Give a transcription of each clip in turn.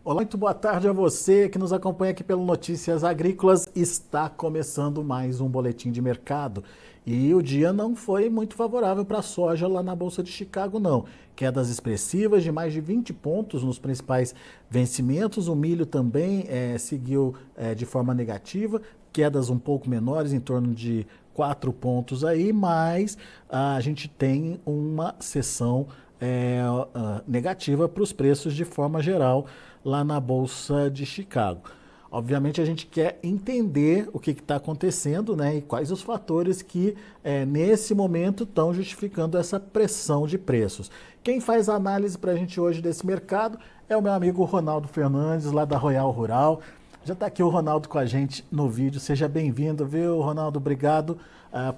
Olá, muito boa tarde a você que nos acompanha aqui pelo Notícias Agrícolas. Está começando mais um boletim de mercado e o dia não foi muito favorável para a soja lá na Bolsa de Chicago, não. Quedas expressivas de mais de 20 pontos nos principais vencimentos. O milho também seguiu de forma negativa, quedas um pouco menores, em torno de 4 pontos aí, mas a gente tem uma sessão negativa para os preços de forma geral lá na Bolsa de Chicago. Obviamente a gente quer entender o que está acontecendo, né, e quais os fatores que nesse momento estão justificando essa pressão de preços. Quem faz a análise para a gente hoje desse mercado é o meu amigo Ronaldo Fernandes, lá da Royal Rural. Já está aqui o Ronaldo com a gente no vídeo. Seja bem-vindo, viu, Ronaldo? Obrigado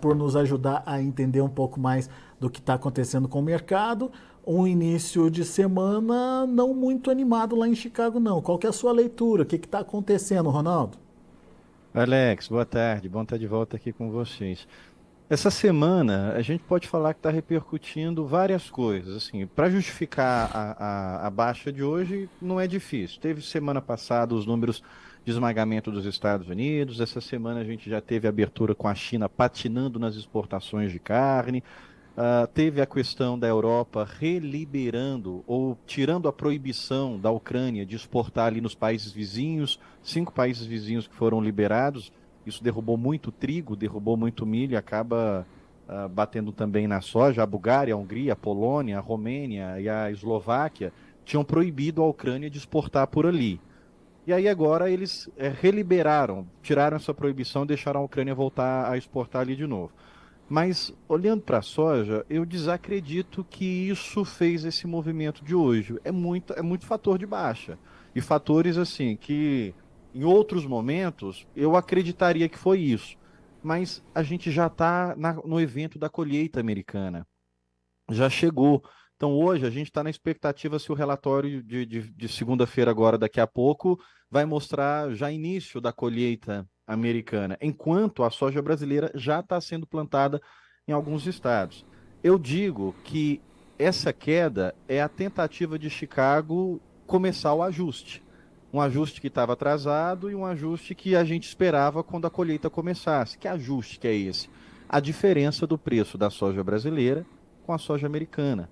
por nos ajudar a entender um pouco mais do que está acontecendo com o mercado. Um início de semana não muito animado lá em Chicago, não. Qual que é a sua leitura? O que está acontecendo, Ronaldo? Alex, boa tarde. Bom estar de volta aqui com vocês. Essa semana a gente pode falar que está repercutindo várias coisas. Assim, para justificar a baixa de hoje, não é difícil. Teve semana passada os números de esmagamento dos Estados Unidos. Essa semana a gente já teve abertura com a China patinando nas exportações de carne. Teve a questão da Europa reliberando ou tirando a proibição da Ucrânia de exportar ali nos países vizinhos, 5 países vizinhos que foram liberados. Isso derrubou muito trigo, derrubou muito milho, e acaba batendo também na soja. A Bulgária, a Hungria, a Polônia, a Romênia e a Eslováquia tinham proibido a Ucrânia de exportar por ali. E aí agora eles reliberaram, tiraram essa proibição e deixaram a Ucrânia voltar a exportar ali de novo. Mas olhando para a soja, eu desacredito que isso fez esse movimento de hoje. É muito fator de baixa. E fatores assim que em outros momentos eu acreditaria que foi isso. Mas a gente já está no evento da colheita americana. Já chegou. Então hoje a gente está na expectativa se o relatório de segunda-feira agora, daqui a pouco, vai mostrar já início da colheita americana, enquanto a soja brasileira já está sendo plantada em alguns estados. Eu digo que essa queda é a tentativa de Chicago começar o ajuste. Um ajuste que estava atrasado e um ajuste que a gente esperava quando a colheita começasse. Que ajuste que é esse? A diferença do preço da soja brasileira com a soja americana.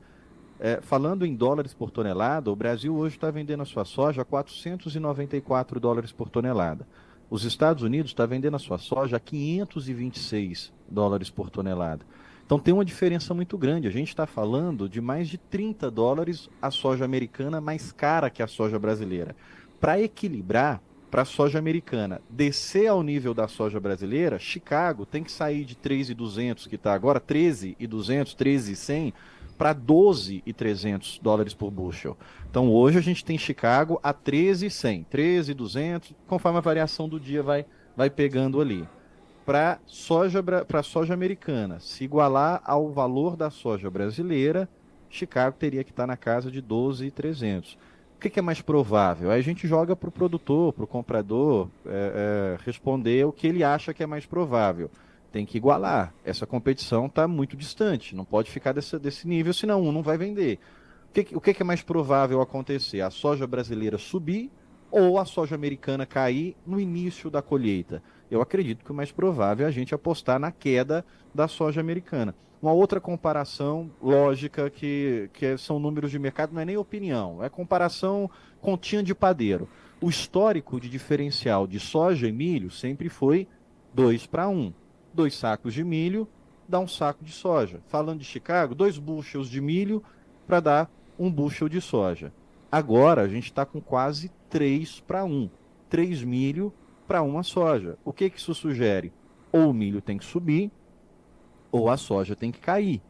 Falando em dólares por tonelada, o Brasil hoje está vendendo a sua soja a 494 dólares por tonelada. Os Estados Unidos está vendendo a sua soja a 526 dólares por tonelada. Então tem uma diferença muito grande. A gente está falando de mais de 30 dólares a soja americana mais cara que a soja brasileira. Para equilibrar, para a soja americana descer ao nível da soja brasileira, Chicago tem que sair de 3.200, que está agora 13.200, 13.100, para 12.300 dólares por bushel. Então hoje a gente tem Chicago a 13.100, 13.200, conforme a variação do dia vai pegando ali. Para soja americana se igualar ao valor da soja brasileira, Chicago teria que estar na casa de 12.300. O que é mais provável? Aí a gente joga para o produtor, para o comprador, responder o que ele acha que é mais provável. Tem que igualar. Essa competição está muito distante, não pode ficar desse nível, senão um não vai vender. O que é mais provável acontecer? A soja brasileira subir ou a soja americana cair no início da colheita? Eu acredito que o mais provável é a gente apostar na queda da soja americana. Uma outra comparação lógica que são números de mercado, não é nem opinião, é comparação continha de padeiro. O histórico de diferencial de soja e milho sempre foi 2 para 1. 2 sacos de milho dá um saco de soja. Falando de Chicago, 2 bushels de milho para dar um bushel de soja. Agora a gente está com quase 3 para 1. 3 milho para uma soja. O que isso sugere? Ou o milho tem que subir, ou a soja tem que cair.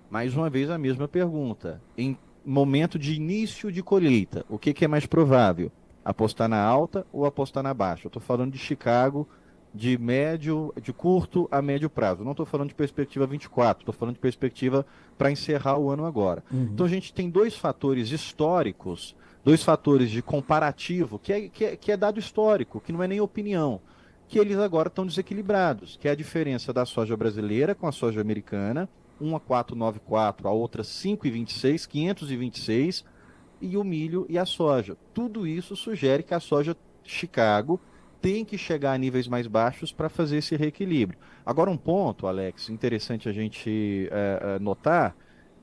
Mais uma vez a mesma pergunta. Em momento de início de colheita, o que é mais provável? Apostar na alta ou apostar na baixa? Eu estou falando de Chicago de curto a médio prazo. Não estou falando de perspectiva 24, estou falando de perspectiva para encerrar o ano agora. Então Uhum. a gente tem dois fatores históricos, dois fatores de comparativo, que é dado histórico, que não é nem opinião, que eles agora estão desequilibrados, que é a diferença da soja brasileira com a soja americana, uma 494, a outra 5,26, 526. e o milho e a soja. Tudo isso sugere que a soja Chicago tem que chegar a níveis mais baixos para fazer esse reequilíbrio. Agora, um ponto, Alex, interessante a gente notar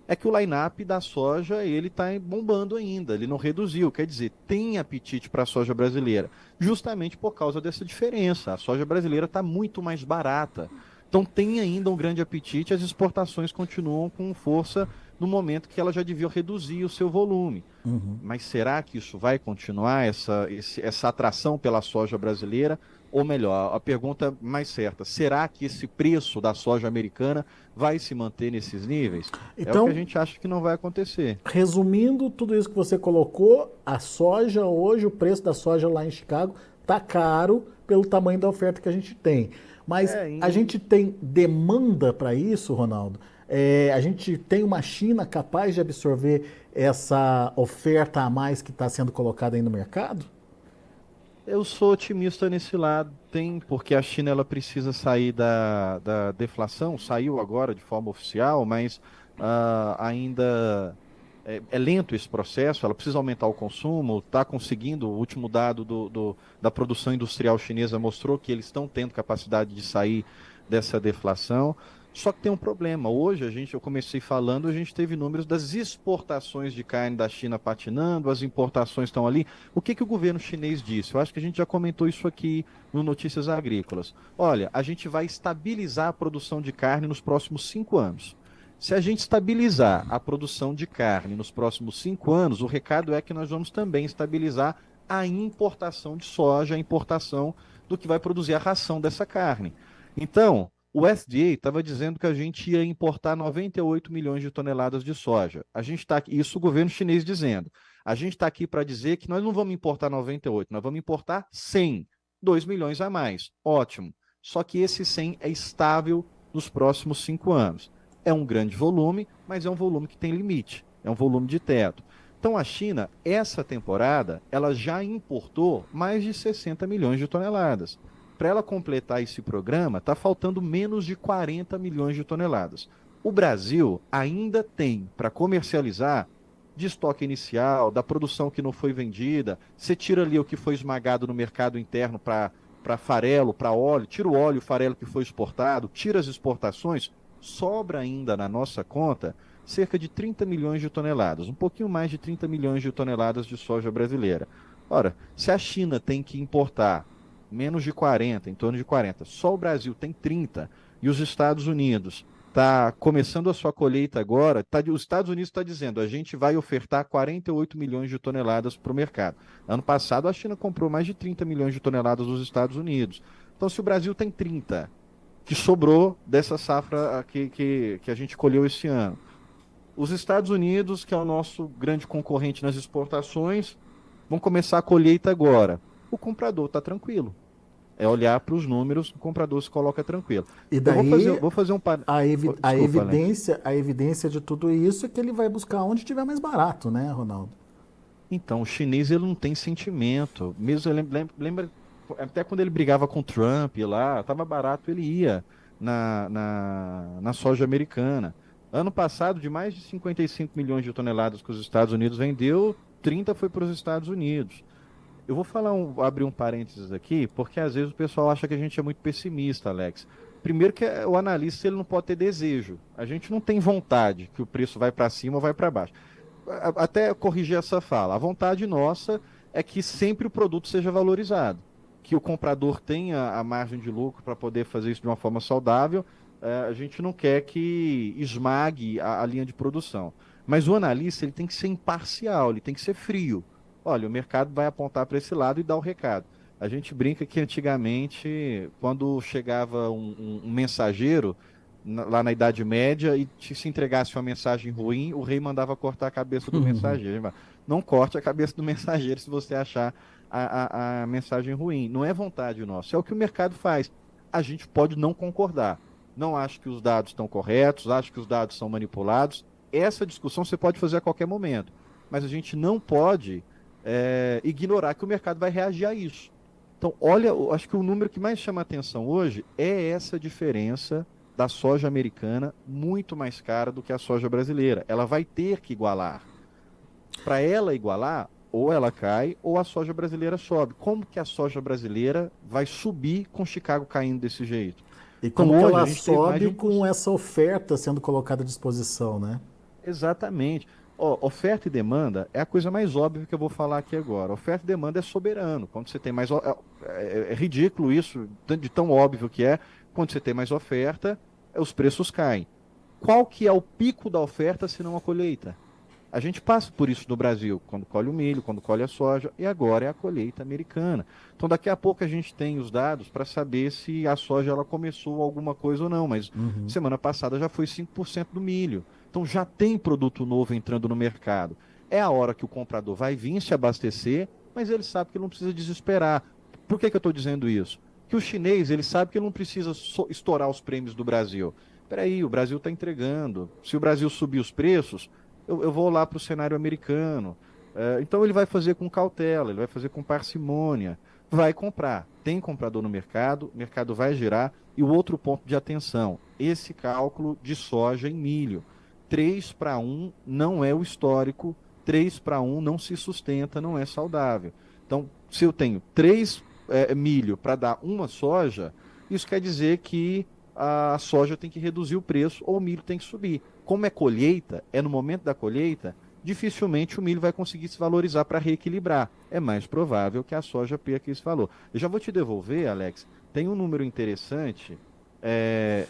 é que o line-up da soja ele está bombando ainda, ele não reduziu, quer dizer, tem apetite para a soja brasileira, justamente por causa dessa diferença. A soja brasileira está muito mais barata, então tem ainda um grande apetite, as exportações continuam com força no momento que ela já devia reduzir o seu volume. Uhum. Mas será que isso vai continuar, essa atração pela soja brasileira? Ou melhor, a pergunta mais certa, será que esse preço da soja americana vai se manter nesses níveis? É o que a Então, gente acha que não vai acontecer. resumindo tudo isso que você colocou, a soja hoje, o preço da soja lá em Chicago tá caro pelo tamanho da oferta que a gente tem. Mas É, a gente tem demanda para isso, Ronaldo? A gente tem uma China capaz de absorver essa oferta a mais que está sendo colocada aí no mercado? eu sou otimista nesse lado, tem, porque a China ela precisa sair da deflação, saiu agora de forma oficial, mas ainda é lento esse processo, ela precisa aumentar o consumo, está conseguindo, o último dado da produção industrial chinesa mostrou que eles estão tendo capacidade de sair dessa deflação. Só que tem um problema. Hoje, eu comecei falando, a gente teve números das exportações de carne da China patinando, as importações estão ali. O que que o governo chinês disse? Eu acho que a gente já comentou isso aqui no Notícias Agrícolas. Olha, a gente vai estabilizar a produção de carne nos próximos 5 anos. Se a gente estabilizar a produção de carne nos próximos 5 anos, o recado é que nós vamos também estabilizar a importação de soja, a importação do que vai produzir a ração dessa carne. Então, o SDA estava dizendo que a gente ia importar 98 milhões de toneladas de soja. A gente está aqui, isso o governo chinês dizendo. A gente está aqui para dizer que nós não vamos importar 98, nós vamos importar 100, 2 milhões a mais. Ótimo. Só que esse 100 é estável nos próximos 5 anos. É um grande volume, mas é um volume que tem limite, é um volume de teto. Então a China, essa temporada, ela já importou mais de 60 milhões de toneladas. Para ela completar esse programa, está faltando menos de 40 milhões de toneladas. O Brasil ainda tem para comercializar de estoque inicial, da produção que não foi vendida. Você tira ali o que foi esmagado no mercado interno para farelo, para óleo, tira o óleo, o farelo que foi exportado, tira as exportações, sobra ainda na nossa conta cerca de 30 milhões de toneladas, um pouquinho mais de 30 milhões de toneladas de soja brasileira. Ora, se a China tem que importar menos de 40, em torno de 40, só o Brasil tem 30, e os Estados Unidos está começando a sua colheita agora, os Estados Unidos está dizendo, a gente vai ofertar 48 milhões de toneladas para o mercado. Ano passado, a China comprou mais de 30 milhões de toneladas dos Estados Unidos. Então, se o Brasil tem 30, que sobrou dessa safra que a gente colheu esse ano. Os Estados Unidos, que é o nosso grande concorrente nas exportações, vão começar a colheita agora. O comprador está tranquilo. É olhar para os números, o comprador se coloca tranquilo. E Eu daí vou fazer um a Desculpa, Alex. evidência de tudo isso é que ele vai buscar onde estiver mais barato, né, Ronaldo? Então, o chinês ele não tem sentimento. Mesmo lembra até quando ele brigava com o Trump lá, estava barato, ele ia na soja americana. Ano passado, de mais de 55 milhões de toneladas que os Estados Unidos vendeu, 30 foi para os Estados Unidos. Eu vou abrir um parênteses aqui, porque às vezes o pessoal acha que a gente é muito pessimista, Alex. Primeiro que o analista ele não pode ter desejo. A gente não tem vontade que o preço vai para cima ou vai para baixo. Até corrigir essa fala. A vontade nossa é que sempre o produto seja valorizado, que o comprador tenha a margem de lucro para poder fazer isso de uma forma saudável. A gente não quer que esmague a linha de produção. Mas o analista ele tem que ser imparcial, ele tem que ser frio. Olha, o mercado vai apontar para esse lado e dar o recado. A gente brinca que antigamente, quando chegava um mensageiro lá na Idade Média e se entregasse uma mensagem ruim, o rei mandava cortar a cabeça do mensageiro. Ele falava, não corte a cabeça do mensageiro se você achar a mensagem ruim. Não é vontade nossa, é o que o mercado faz. A gente pode não concordar. Não acho que os dados estão corretos, acho que os dados são manipulados. Essa discussão você pode fazer a qualquer momento. Mas a gente não pode ignorar que o mercado vai reagir a isso. Então, olha, eu acho que o número que mais chama a atenção hoje é essa diferença da soja americana muito mais cara do que a soja brasileira. Ela vai ter que igualar. Para ela igualar, ou ela cai, ou a soja brasileira sobe. Como que a soja brasileira vai subir com Chicago caindo desse jeito? E Então como que hoje a ela gente teve mais de sobe um. com essa oferta sendo colocada à disposição, né? Exatamente. Ó, oferta e demanda é a coisa mais óbvia que eu vou falar aqui agora. Oferta e demanda é soberano. Quando você tem mais. É ridículo isso, de tão óbvio que é. Quando você tem mais oferta, os preços caem. Qual que é o pico da oferta se não a colheita? A gente passa por isso no Brasil, quando colhe o milho, quando colhe a soja, e agora é a colheita americana. Então, daqui a pouco a gente tem os dados para saber se a soja ela começou alguma coisa ou não, mas Uhum. semana passada já foi 5% do milho. Então, já tem produto novo entrando no mercado. É a hora que o comprador vai vir se abastecer, mas ele sabe que ele não precisa desesperar. Por que que eu estou dizendo isso? Que o chinês, ele sabe que ele não precisa estourar os prêmios do Brasil. Peraí, o Brasil está entregando. Se o Brasil subir os preços, eu vou lá para o cenário americano. Então ele vai fazer com cautela, ele vai fazer com parcimônia, vai comprar. Tem comprador no mercado, o mercado vai girar. E o outro ponto de atenção, esse cálculo de soja em milho. 3 para 1 não é o histórico, 3 para 1 não se sustenta, não é saudável. Então, se eu tenho 3 milho para dar uma soja, isso quer dizer que a soja tem que reduzir o preço ou o milho tem que subir. Como é colheita, é no momento da colheita, dificilmente o milho vai conseguir se valorizar para reequilibrar. É mais provável que a soja perca esse valor. Eu já vou te devolver, Alex. Tem um número interessante.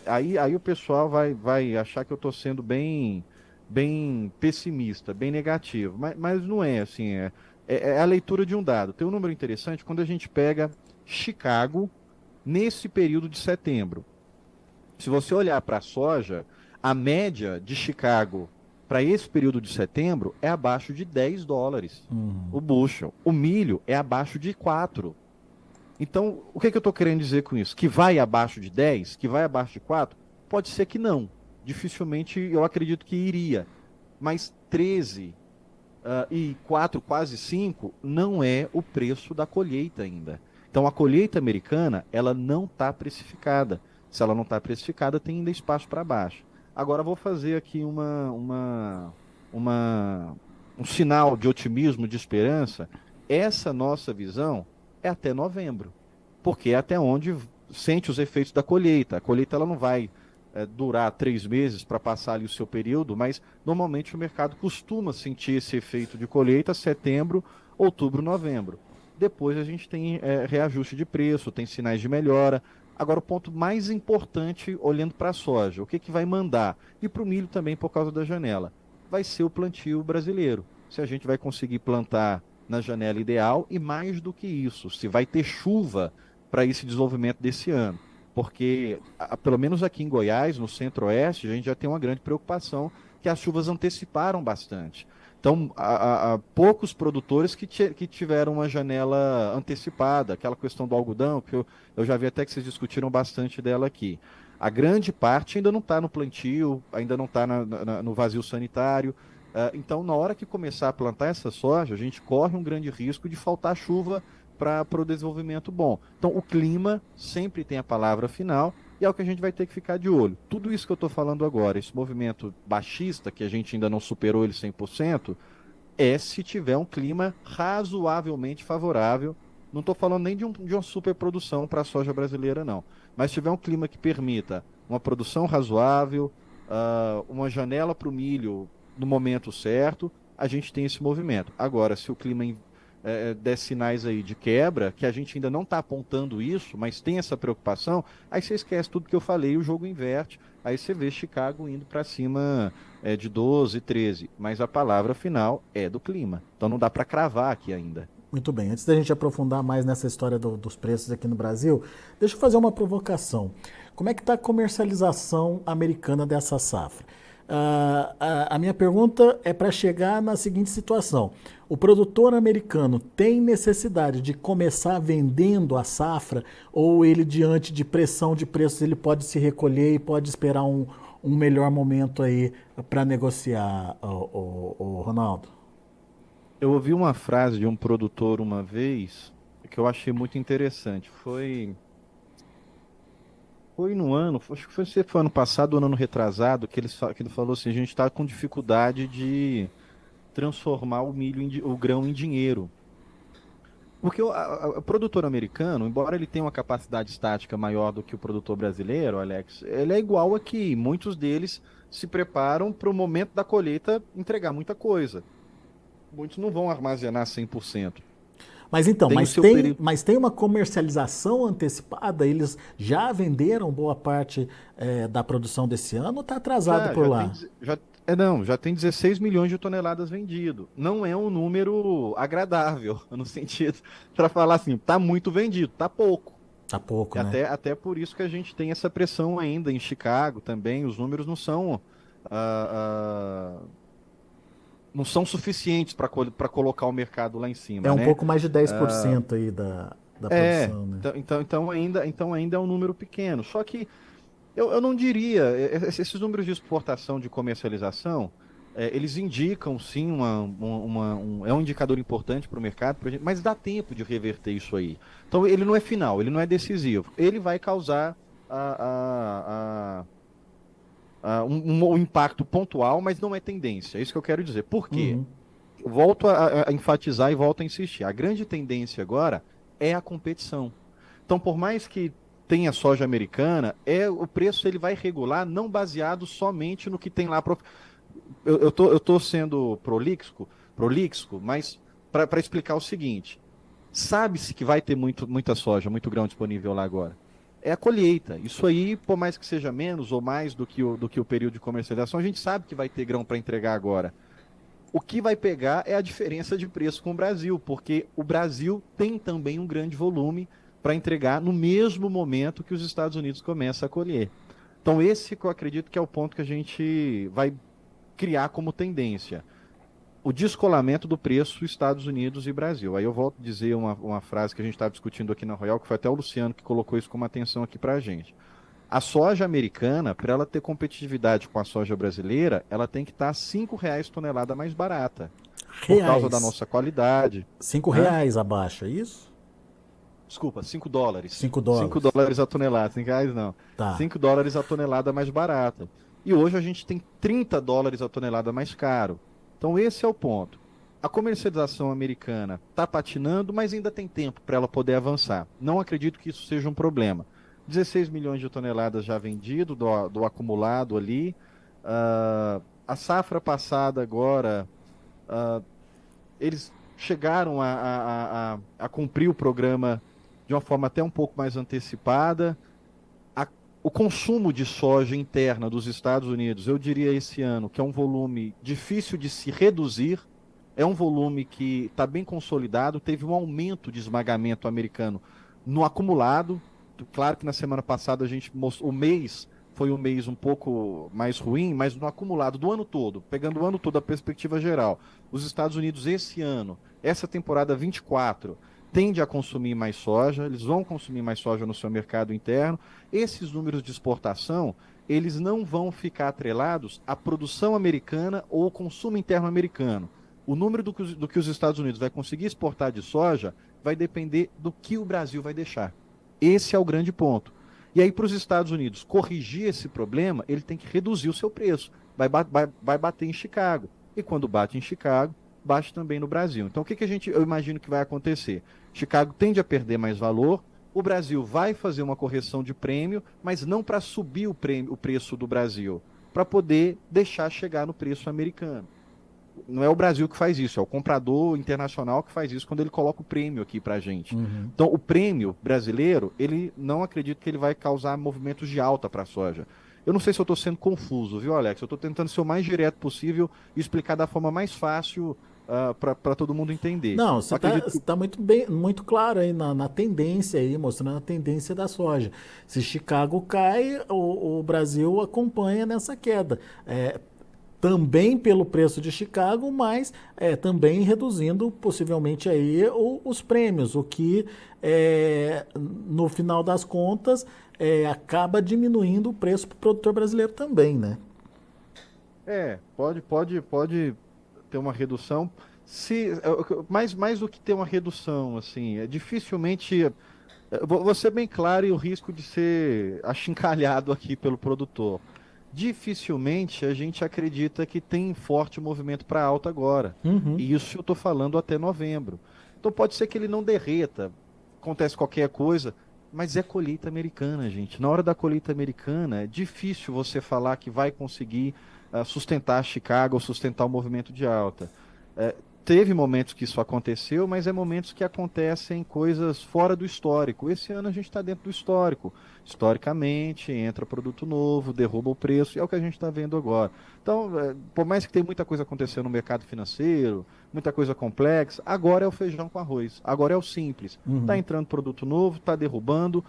Aí o pessoal vai achar que eu estou sendo bem pessimista, bem negativo. Mas não é assim. É a leitura de um dado. Tem um número interessante quando a gente pega Chicago nesse período de setembro. Se você olhar para a soja, a média de Chicago para esse período de setembro é abaixo de US$ 10 Uhum. o bushel. O milho é abaixo de 4. Então, o que que eu estou querendo dizer com isso? Que vai abaixo de 10, que vai abaixo de 4? Pode ser que não. Dificilmente eu acredito que iria. Mas 13 e 4, quase 5, não é o preço da colheita ainda. Então a colheita americana, ela não está precificada. Se ela não está precificada, tem ainda espaço para baixo. Agora vou fazer aqui uma- um sinal de otimismo, de esperança. Essa nossa visão é até novembro, porque é até onde sente os efeitos da colheita. A colheita ela não vai durar 3 meses para passar ali o seu período, mas normalmente o mercado costuma sentir esse efeito de colheita setembro, outubro, novembro. Depois a gente tem reajuste de preço, tem sinais de melhora. Agora, o ponto mais importante, olhando para a soja, o que que vai mandar? E para o milho também, por causa da janela, vai ser o plantio brasileiro. Se a gente vai conseguir plantar na janela ideal e mais do que isso, se vai ter chuva para esse desenvolvimento desse ano. Porque, pelo menos aqui em Goiás, no centro-oeste, a gente já tem uma grande preocupação que as chuvas anteciparam bastante. Então, há poucos produtores que tiveram uma janela antecipada, aquela questão do algodão, que eu já vi até que vocês discutiram bastante dela aqui. A grande parte ainda não está no plantio, ainda não está no vazio sanitário. Então, na hora que começar a plantar essa soja, a gente corre um grande risco de faltar chuva para o desenvolvimento bom. Então, o clima sempre tem a palavra final e é o que a gente vai ter que ficar de olho. Tudo isso que eu estou falando agora, esse movimento baixista, que a gente ainda não superou ele 100%, é se tiver um clima razoavelmente favorável. Não estou falando nem de uma superprodução para a soja brasileira, não. Mas se tiver um clima que permita uma produção razoável, uma janela para o milho no momento certo, a gente tem esse movimento. Agora, se o clima der sinais aí de quebra, que a gente ainda não está apontando isso, mas tem essa preocupação, aí você esquece tudo que eu falei, o jogo inverte, aí você vê Chicago indo para cima de 12, 13, mas a palavra final é do clima. Então não dá para cravar aqui ainda. Muito bem, antes da gente aprofundar mais nessa história dos preços aqui no Brasil, deixa eu fazer uma provocação. Como é que está a comercialização americana dessa safra? A minha pergunta é para chegar na seguinte situação: o produtor americano tem necessidade de começar vendendo a safra, ou ele, diante de pressão de preços, ele pode se recolher e pode esperar um melhor momento aí para negociar, o Ronaldo? Eu ouvi uma frase de um produtor uma vez que eu achei muito interessante. Foi no ano, acho que foi, se foi ano passado ou ano retrasado, que ele falou assim, a gente está com dificuldade transformar o grão em dinheiro. Porque o produtor americano, embora ele tenha uma capacidade estática maior do que o produtor brasileiro, Alex, ele é igual aqui. Muitos deles se preparam para o momento da colheita entregar muita coisa. Muitos não vão armazenar 100%. Mas então, Tem o seu período. mas tem uma comercialização antecipada? Eles já venderam boa parte da produção desse ano ou está atrasado por Já tem, lá? não, já tem 16 milhões de toneladas vendido. Não é um número agradável, no sentido, para falar assim, tá muito vendido, tá pouco. Tá pouco, né? Até por isso que a gente tem essa pressão ainda em Chicago também. Os números não são, não são suficientes para colocar o mercado lá em É cima, um né? pouco mais de 10% aí da produção, né? Então ainda é um número pequeno. Só que eu não diria, esses números de exportação, de comercialização, eles indicam sim é um indicador importante para o mercado, mas dá tempo de reverter isso aí. Então ele não é final, ele não é decisivo. Ele vai causar um impacto pontual, mas não é tendência. É isso que eu quero dizer. Por quê? Uhum. Eu volto a enfatizar e volto a insistir. A grande tendência agora é a competição. Então, por mais que tenha soja americana, o preço ele vai regular não baseado somente no que tem lá. Eu tô sendo prolixo, mas para explicar o seguinte: sabe-se que vai ter muita soja, muito grão disponível lá agora. É a colheita. Isso aí, por mais que seja menos ou mais do que o período de comercialização, a gente sabe que vai ter grão para entregar agora. O que vai pegar é a diferença de preço com o Brasil, porque o Brasil tem também um grande volume para entregar no mesmo momento que os Estados Unidos começam a colher. Então, esse que eu acredito que é o ponto que a gente vai criar como tendência. O descolamento do preço Estados Unidos e Brasil. Aí eu volto a dizer uma frase que a gente estava discutindo aqui na Royal, que foi até o Luciano que colocou isso como atenção aqui para a gente. A soja americana, para ela ter competitividade com a soja brasileira, ela tem que estar R$ 5 tonelada mais barata, por causa da Reais. nossa qualidade. Cinco Hã? reais abaixo, é isso? Desculpa, US$ 5. 5 cinco dólares. dólares a tonelada, R$ 5 não. Tá. US$ 5 a tonelada mais barata. E hoje a gente tem US$ 30 a tonelada mais caro. Então esse é o ponto. A comercialização americana está patinando, mas ainda tem tempo para ela poder avançar. Não acredito que isso seja um problema. 16 milhões de toneladas já vendido do acumulado ali. A safra passada agora, ah, eles chegaram a cumprir o programa de uma forma até um pouco mais antecipada. A- o consumo de soja interna dos Estados Unidos, eu diria esse ano, que é um volume difícil de se reduzir, é um volume que está bem consolidado, teve um aumento de esmagamento americano no acumulado. Claro que na semana passada a gente mostrou, o mês foi um mês um pouco mais ruim, mas no acumulado do ano todo, pegando o ano todo a perspectiva geral, os Estados Unidos esse ano, essa temporada 24, tende a consumir mais soja, eles vão consumir mais soja no seu mercado interno. Esses números de exportação, eles não vão ficar atrelados à produção americana ou ao consumo interno americano. O número do que os Estados Unidos vai conseguir exportar de soja vai depender do que o Brasil vai deixar. Esse é o grande ponto. E aí, para os Estados Unidos corrigir esse problema, ele tem que reduzir o seu preço. Vai bater em Chicago. E quando bate em Chicago, bate também no Brasil. Então, o que eu imagino que vai acontecer? Chicago tende a perder mais valor, o Brasil vai fazer uma correção de prêmio, mas não para subir o preço do Brasil, para poder deixar chegar no preço americano. Não é o Brasil que faz isso, é o comprador internacional que faz isso quando ele coloca o prêmio aqui para a gente. Uhum. Então, o prêmio brasileiro, ele não acredito que ele vai causar movimentos de alta para a soja. Eu não sei se eu estou sendo confuso, viu, Alex? Eu estou tentando ser o mais direto possível e explicar da forma mais fácil para todo mundo entender. Não, Eu você acredito que está muito bem, muito claro aí na tendência aí, mostrando a tendência da soja. Se Chicago cai, o Brasil acompanha nessa queda. Também pelo preço de Chicago, mas também reduzindo possivelmente aí os prêmios, o que no final das contas acaba diminuindo o preço para o produtor brasileiro também, né? pode ter uma redução. Mais do que ter uma redução, assim, dificilmente. Vou ser bem claro e o risco de ser achincalhado aqui pelo produtor. dificilmente a gente acredita que tem forte movimento para alta agora. Uhum. E isso eu estou falando até novembro. Então pode ser que ele não derreta, acontece qualquer coisa, mas é colheita americana, gente. Na hora da colheita americana, é difícil você falar que vai conseguir sustentar Chicago ou sustentar o movimento de alta. Eh, Teve momentos que isso aconteceu, mas é momentos que acontecem coisas fora do histórico. Esse ano a gente está dentro do histórico. Historicamente, entra produto novo, derruba o preço, e é o que a gente está vendo agora. Então, por mais que tenha muita coisa acontecendo no mercado financeiro, muita coisa complexa, agora é o feijão com arroz, agora é o simples. Está Uhum. entrando produto novo, está derrubando,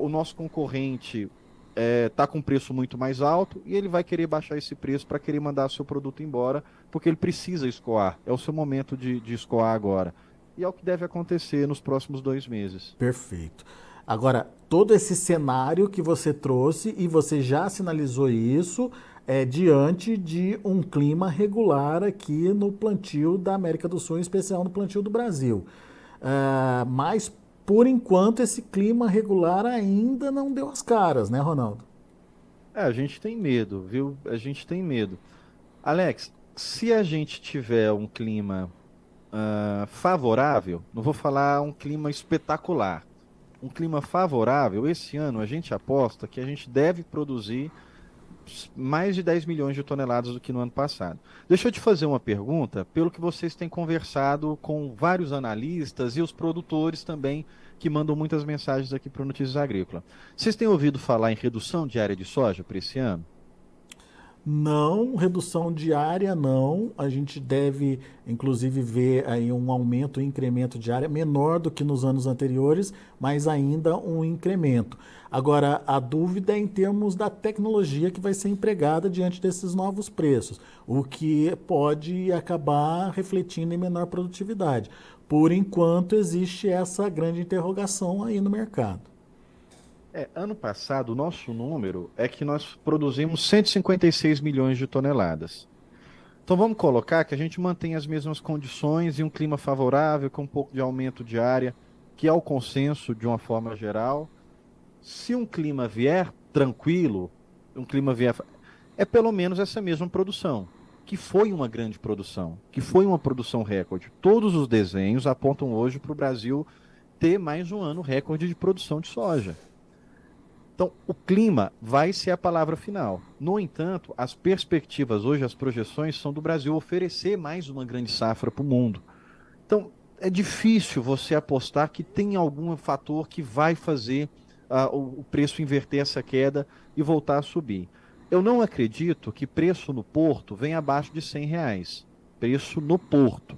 o nosso concorrente está com preço muito mais alto e ele vai querer baixar esse preço para querer mandar seu produto embora, porque ele precisa escoar. É o seu momento de escoar agora. E é o que deve acontecer nos próximos 2 meses. Perfeito. Agora, todo esse cenário que você trouxe, e você já sinalizou isso, é diante de um clima regular aqui no plantio da América do Sul, em especial no plantio do Brasil. Mas, por enquanto, esse clima regular ainda não deu as caras, né, Ronaldo? A gente tem medo, viu? A gente tem medo. Alex, se a gente tiver um clima favorável, não vou falar um clima espetacular, um clima favorável, esse ano a gente aposta que a gente deve produzir mais de 10 milhões de toneladas do que no ano passado. Deixa eu te fazer uma pergunta, pelo que vocês têm conversado com vários analistas e os produtores também, que mandam muitas mensagens aqui para o Notícias Agrícola. Vocês têm ouvido falar em redução de área de soja para esse ano? Não, redução diária não. A gente deve, inclusive, ver aí um aumento, um incremento de área menor do que nos anos anteriores, mas ainda um incremento. Agora, a dúvida é em termos da tecnologia que vai ser empregada diante desses novos preços, o que pode acabar refletindo em menor produtividade. Por enquanto, existe essa grande interrogação aí no mercado. Ano passado, o nosso número é que nós produzimos 156 milhões de toneladas. Então vamos colocar que a gente mantém as mesmas condições e um clima favorável, com um pouco de aumento de área, que é o consenso de uma forma geral. Se um clima vier tranquilo, um clima vier, é pelo menos essa mesma produção, que foi uma grande produção, que foi uma produção recorde. Todos os desenhos apontam hoje para o Brasil ter mais um ano recorde de produção de soja. Então, o clima vai ser a palavra final. No entanto, as perspectivas hoje, as projeções são do Brasil oferecer mais uma grande safra para o mundo. Então, é difícil você apostar que tem algum fator que vai fazer o preço inverter essa queda e voltar a subir. Eu não acredito que preço no porto venha abaixo de R$ 100. Preço no porto.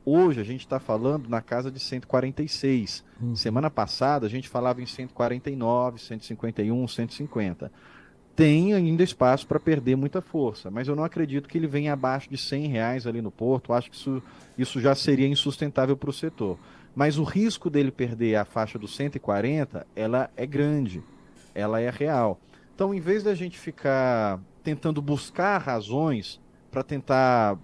Hoje a gente está falando na casa de 146. Uhum. Semana passada a gente falava em 149, 151, 150. Tem ainda espaço para perder muita força, mas eu não acredito que ele venha abaixo de R$ 100 ali no Porto. Acho que isso já seria insustentável para o setor. Mas o risco dele perder a faixa dos 140, ela é grande, ela é real. Então, em vez da gente ficar tentando buscar razões para tentar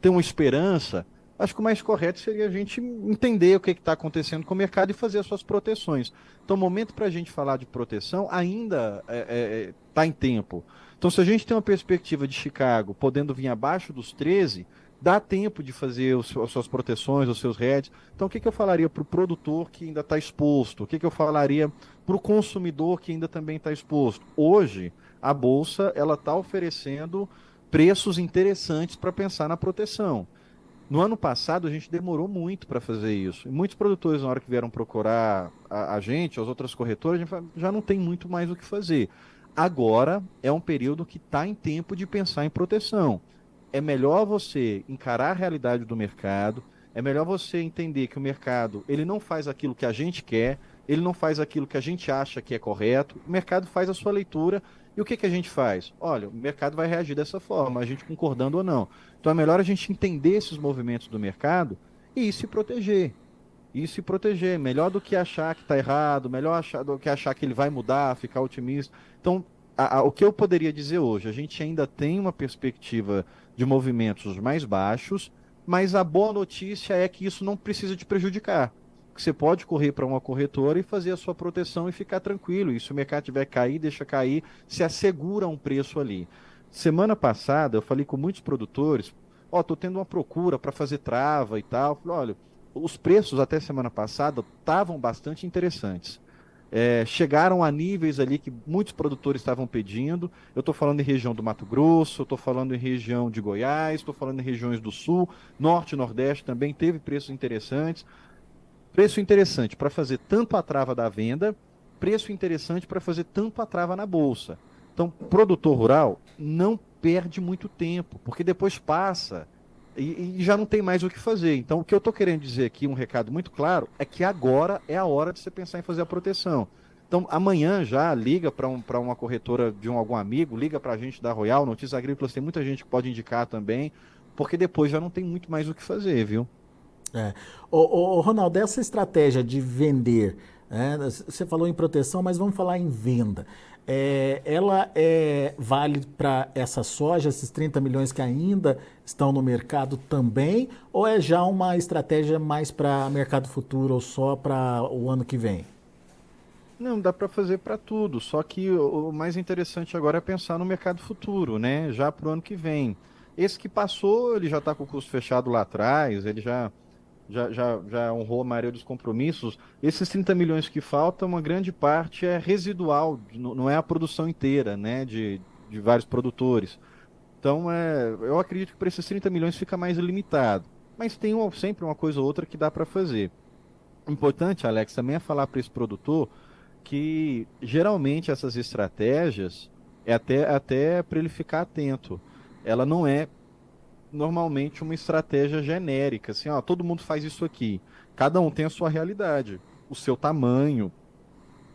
ter uma esperança, acho que o mais correto seria a gente entender o que está acontecendo com o mercado e fazer as suas proteções. Então, o momento para a gente falar de proteção ainda está em tempo. Então, se a gente tem uma perspectiva de Chicago podendo vir abaixo dos 13, dá tempo de fazer as suas proteções, os seus hedges. Então, o que eu falaria para o produtor que ainda está exposto? O que eu falaria para o consumidor que ainda também está exposto? Hoje, a Bolsa ela está oferecendo preços interessantes para pensar na proteção. No ano passado, a gente demorou muito para fazer isso. E muitos produtores, na hora que vieram procurar a gente, as outras corretoras, a gente fala, já não tem muito mais o que fazer. Agora é um período que está em tempo de pensar em proteção. É melhor você encarar a realidade do mercado, é melhor você entender que o mercado ele não faz aquilo que a gente quer, ele não faz aquilo que a gente acha que é correto, o mercado faz a sua leitura. E o que a gente faz? Olha, o mercado vai reagir dessa forma, a gente concordando ou não. Então é melhor a gente entender esses movimentos do mercado e ir se proteger. Ir se proteger. Melhor do que achar que está errado, do que achar que ele vai mudar, ficar otimista. Então, o que eu poderia dizer hoje? A gente ainda tem uma perspectiva de movimentos mais baixos, mas a boa notícia é que isso não precisa te prejudicar. que você pode correr para uma corretora e fazer a sua proteção e ficar tranquilo. E se o mercado tiver que cair, deixa cair, se assegura um preço ali. Semana passada eu falei com muitos produtores, ó, tô tendo uma procura para fazer trava e tal. Falei, olha, os preços até semana passada estavam bastante interessantes. Chegaram a níveis ali que muitos produtores estavam pedindo. Eu estou falando em região do Mato Grosso, estou falando em região de Goiás, estou falando em regiões do Sul, Norte e Nordeste também teve preços interessantes. Preço interessante para fazer tanto a trava da venda, preço interessante para fazer tanto a trava na bolsa. Então, produtor rural não perde muito tempo, porque depois passa e já não tem mais o que fazer. Então, o que eu estou querendo dizer aqui, um recado muito claro, é que agora é a hora de você pensar em fazer a proteção. Então, amanhã já liga para uma corretora de algum amigo, liga para a gente da Royal, Notícias Agrícolas, tem muita gente que pode indicar também, porque depois já não tem muito mais o que fazer, viu? É. Ronaldo, essa estratégia de vender, né, você falou em proteção, mas vamos falar em venda. Ela vale para essa soja, esses 30 milhões que ainda estão no mercado também, ou é já uma estratégia mais para mercado futuro ou só para o ano que vem? Não, dá para fazer para tudo, só que o mais interessante agora é pensar no mercado futuro, né? Já para o ano que vem. Esse que passou, ele já está com o custo fechado lá atrás, ele já honrou a maioria dos compromissos. Esses 30 milhões que faltam, uma grande parte é residual, não é a produção inteira, né, de vários produtores. Então, eu acredito que para esses 30 milhões fica mais limitado. Mas tem sempre uma coisa ou outra que dá para fazer. O importante, Alex, também é falar para esse produtor que geralmente essas estratégias é até para ele ficar atento. Ela não é normalmente uma estratégia genérica, assim, ó, todo mundo faz isso aqui. Cada um tem a sua realidade, o seu tamanho,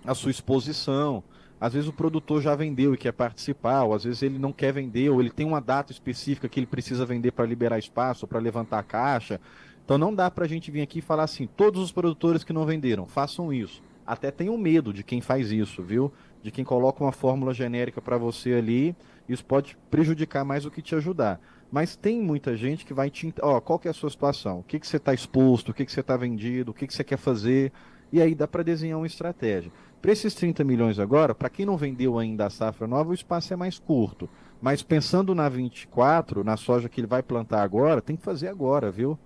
a sua exposição. Às vezes o produtor já vendeu e quer participar, ou às vezes ele não quer vender, ou ele tem uma data específica que ele precisa vender para liberar espaço, para levantar a caixa. Então não dá para a gente vir aqui e falar assim, todos os produtores que não venderam, façam isso. Até tenham medo de quem faz isso, viu? De quem coloca uma fórmula genérica para você ali, isso pode prejudicar mais do que te ajudar. Mas tem muita gente que vai te. Ó, qual que é a sua situação? O que que você está exposto? O que que você está vendido? O que que você quer fazer? E aí dá para desenhar uma estratégia. Para esses 30 milhões agora, para quem não vendeu ainda a safra nova, o espaço é mais curto. Mas pensando na 24, na soja que ele vai plantar agora, tem que fazer agora, viu?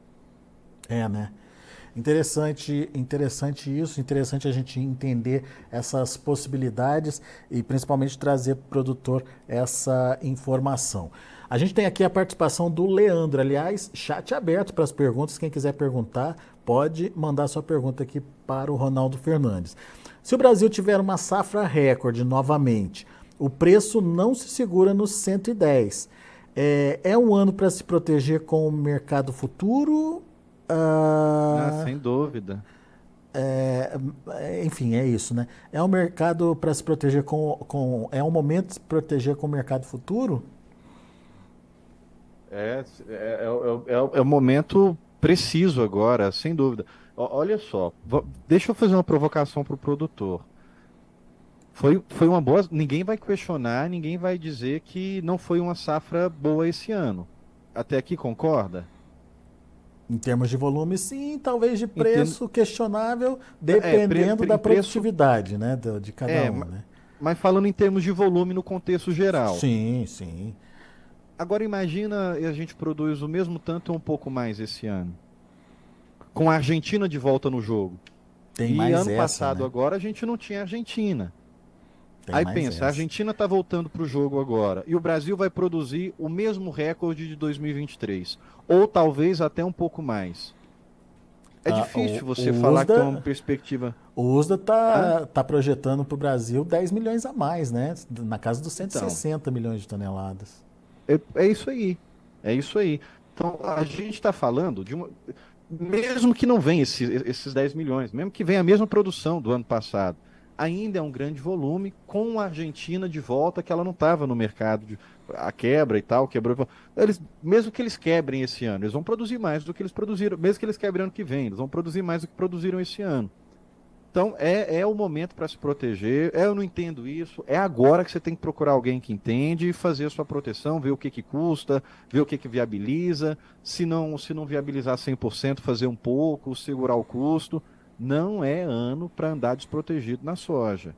Né? Interessante isso, interessante a gente entender essas possibilidades e principalmente trazer para o produtor essa informação. A gente tem aqui a participação do Leandro, aliás, chat aberto para as perguntas, quem quiser perguntar pode mandar sua pergunta aqui para o Ronaldo Fernandes. Se o Brasil tiver uma safra recorde novamente, o preço não se segura nos 110. É um ano para se proteger com o mercado futuro? Sem dúvida. Enfim, é isso, né? É um mercado para se proteger é um momento de se proteger com o mercado futuro? É o momento preciso agora, sem dúvida. Olha só, deixa eu fazer uma provocação para o produtor. Foi uma boa. Ninguém vai questionar, ninguém vai dizer que não foi uma safra boa esse ano. Até aqui concorda? Em termos de volume, sim, talvez de Entendo. preço questionável, dependendo da Em preço. produtividade, né, de cada um, Ma- né? mas falando em termos de volume no contexto geral. Sim, sim. Agora imagina a gente produz o mesmo tanto ou um pouco mais esse ano. Com a Argentina de volta no jogo. Tem E mais ano essa, passado né? agora a gente não tinha Argentina. Tem Aí mais pensa, a essa. Argentina está voltando para o jogo agora e o Brasil vai produzir o mesmo recorde de 2023, ou talvez até um pouco mais. É O, difícil o você falar que tem uma USDA, perspectiva. o USDA Hã? tá projetando para o Brasil 10 milhões a mais, né? Na casa dos Então, 160 milhões de toneladas. é isso aí. É isso aí. Então, a gente está falando de uma. Mesmo que não venha esses 10 milhões, mesmo que venha a mesma produção do ano passado, ainda é um grande volume com a Argentina de volta, que ela não estava no mercado, a quebra e tal, quebrou. Mesmo que eles quebrem esse ano, eles vão produzir mais do que eles produziram, mesmo que eles quebrem ano que vem, eles vão produzir mais do que produziram esse ano. Então, é o momento para se proteger. Eu não entendo isso. É agora que você tem que procurar alguém que entende e fazer a sua proteção, ver o que que custa, ver o que que viabiliza. Se não viabilizar 100%, fazer um pouco, segurar o custo. não é ano para andar desprotegido na soja.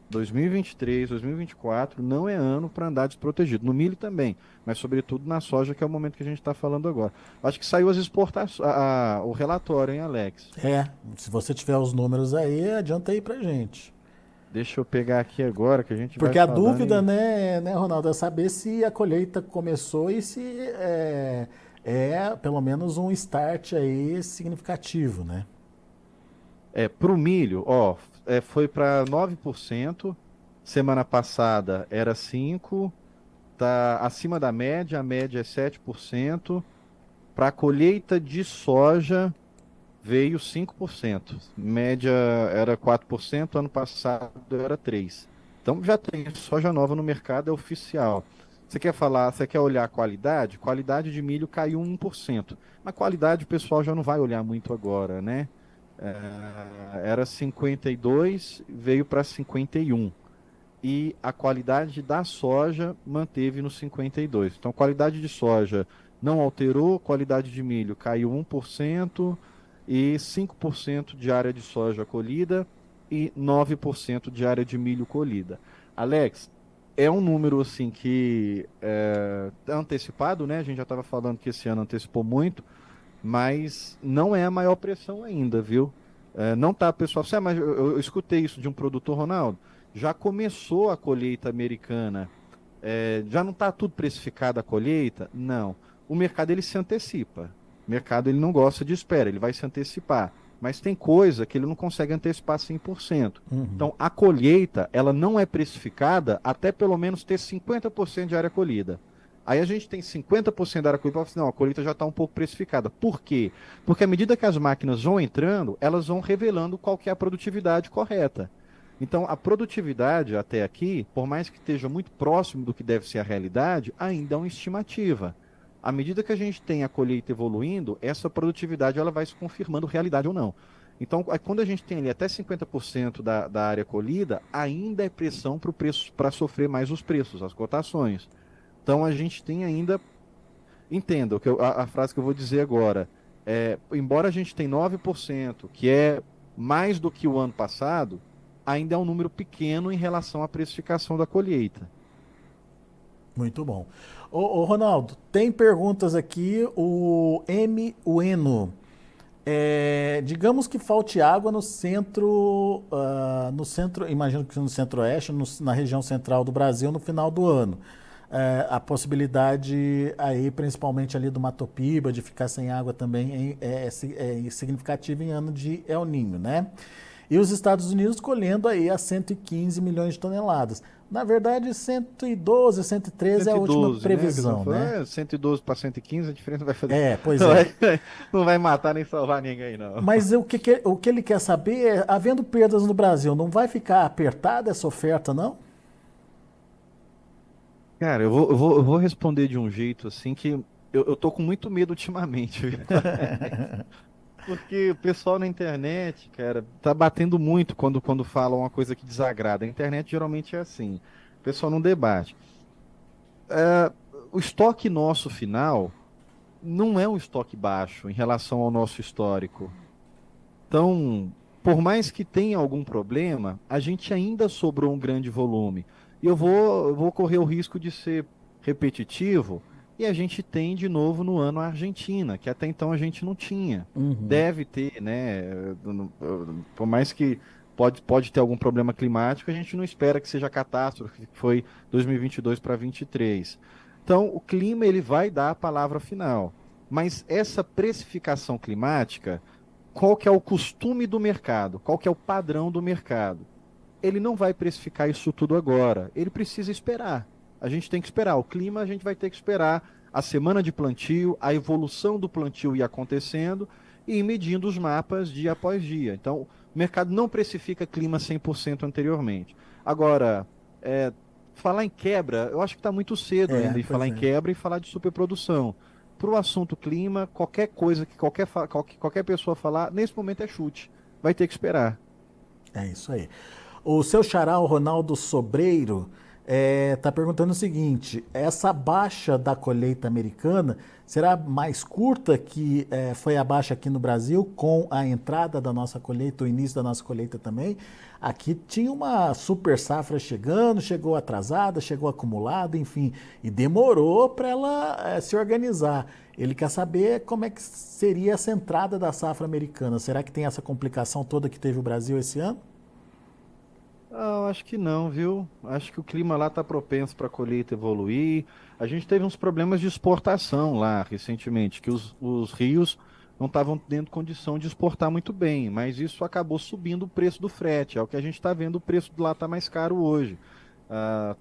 2023, 2024 não é ano para andar desprotegido. No milho também, mas sobretudo na soja, que é o momento que a gente está falando agora. Acho que saiu as exportações, o relatório, hein, Alex? Se você tiver os números aí, adianta aí pra gente. Deixa eu pegar aqui agora que a gente vai Porque a falando dúvida, e... né, Ronaldo, é saber se a colheita começou e se é pelo menos um start aí significativo, né? Para o milho, ó, foi para 9%. Semana passada era 5%, tá acima da média, a média é 7%. Para a colheita de soja veio 5%. Média era 4%, ano passado era 3%. Então já tem soja nova no mercado, é oficial. Você quer falar, você quer olhar a qualidade? Qualidade de milho caiu 1%. Mas qualidade o pessoal já não vai olhar muito agora, né? Era 52, veio para 51. E a qualidade da soja manteve no 52. Então, qualidade de soja não alterou, qualidade de milho caiu 1% e 5% de área de soja colhida e 9% de área de milho colhida. Alex, é um número assim que é antecipado, né? A gente já estava falando que esse ano antecipou muito, mas não é a maior pressão ainda, viu? Não tá, pessoal. Mas eu escutei isso de um produtor, Ronaldo. Já começou a colheita americana. Já não está tudo precificado a colheita? Não. O mercado ele se antecipa. O mercado ele não gosta de espera, ele vai se antecipar. Mas tem coisa que ele não consegue antecipar 100%. Uhum. Então, a colheita, ela não é precificada até pelo menos ter 50% de área colhida. Aí a gente tem 50% da área colhida, fala assim, não, a colheita já está um pouco precificada. Por quê? Porque à medida que as máquinas vão entrando, elas vão revelando qual que é a produtividade correta. Então, a produtividade até aqui, por mais que esteja muito próximo do que deve ser a realidade, ainda é uma estimativa. À medida que a gente tem a colheita evoluindo, essa produtividade ela vai se confirmando realidade ou não. Então, quando a gente tem ali até 50% da área colhida, ainda é pressão para o preço, para sofrer mais os preços, as cotações. Então, a gente tem ainda, entenda a frase que eu vou dizer agora, embora a gente tenha 9%, que é mais do que o ano passado, ainda é um número pequeno em relação à precificação da colheita. Muito bom. Ronaldo, tem perguntas aqui. O M. Ueno. Digamos que falte água no centro, imagino que no centro-oeste, na região central do Brasil, no final do ano. A possibilidade aí, principalmente ali do Mato Piba, de ficar sem água também é significativa em ano de El Niño, né? E os Estados Unidos colhendo aí a 115 milhões de toneladas. Na verdade, 112, 113 é a última 112, né? previsão, né? 112 para 115, a diferença não vai fazer. Pois Não é. vai, não vai matar nem salvar ninguém, não. Mas o que ele quer saber é, havendo perdas no Brasil, não vai ficar apertada essa oferta, não? Cara, eu vou responder de um jeito assim que eu tô com muito medo ultimamente, viu? Porque o pessoal na internet, cara, tá batendo muito quando fala uma coisa que desagrada. A internet geralmente é assim. O pessoal não debate. É, o estoque nosso final não é um estoque baixo em relação ao nosso histórico. Então, por mais que tenha algum problema, a gente ainda sobrou um grande volume. E eu vou correr o risco de ser repetitivo, e a gente tem de novo no ano a Argentina, que até então a gente não tinha. Uhum. Deve ter, né? Por mais que pode ter algum problema climático, a gente não espera que seja catástrofe, que foi 2022 para 23. Então, o clima ele vai dar a palavra final. Mas essa precificação climática qual que é o costume do mercado, qual que é o padrão do mercado. Ele não vai precificar isso tudo agora, ele precisa esperar. A gente tem que esperar. O clima a gente vai ter que esperar a semana de plantio, a evolução do plantio ir acontecendo e ir medindo os mapas dia após dia. Então, o mercado não precifica clima 100% anteriormente. Agora, falar em quebra, eu acho que está muito cedo ainda em falar Pois em é. quebra e falar de superprodução. Para o assunto clima, qualquer coisa que qualquer pessoa falar, nesse momento é chute. Vai ter que esperar. É isso aí. O seu xará, o Ronaldo Sobreiro, Está perguntando o seguinte: essa baixa da colheita americana será mais curta que foi a baixa aqui no Brasil, com a entrada da nossa colheita, o início da nossa colheita também? Aqui tinha uma super safra chegando, chegou atrasada, chegou acumulada, enfim, e demorou para ela se organizar. Ele quer saber como é que seria essa entrada da safra americana. Será que tem essa complicação toda que teve o Brasil esse ano? Ah, eu acho que não, viu? Acho que o clima lá está propenso para a colheita evoluir. A gente teve uns problemas de exportação lá recentemente, que os rios não estavam tendo condição de exportar muito bem, mas isso acabou subindo o preço do frete. É o que a gente está vendo, o preço de lá está mais caro hoje.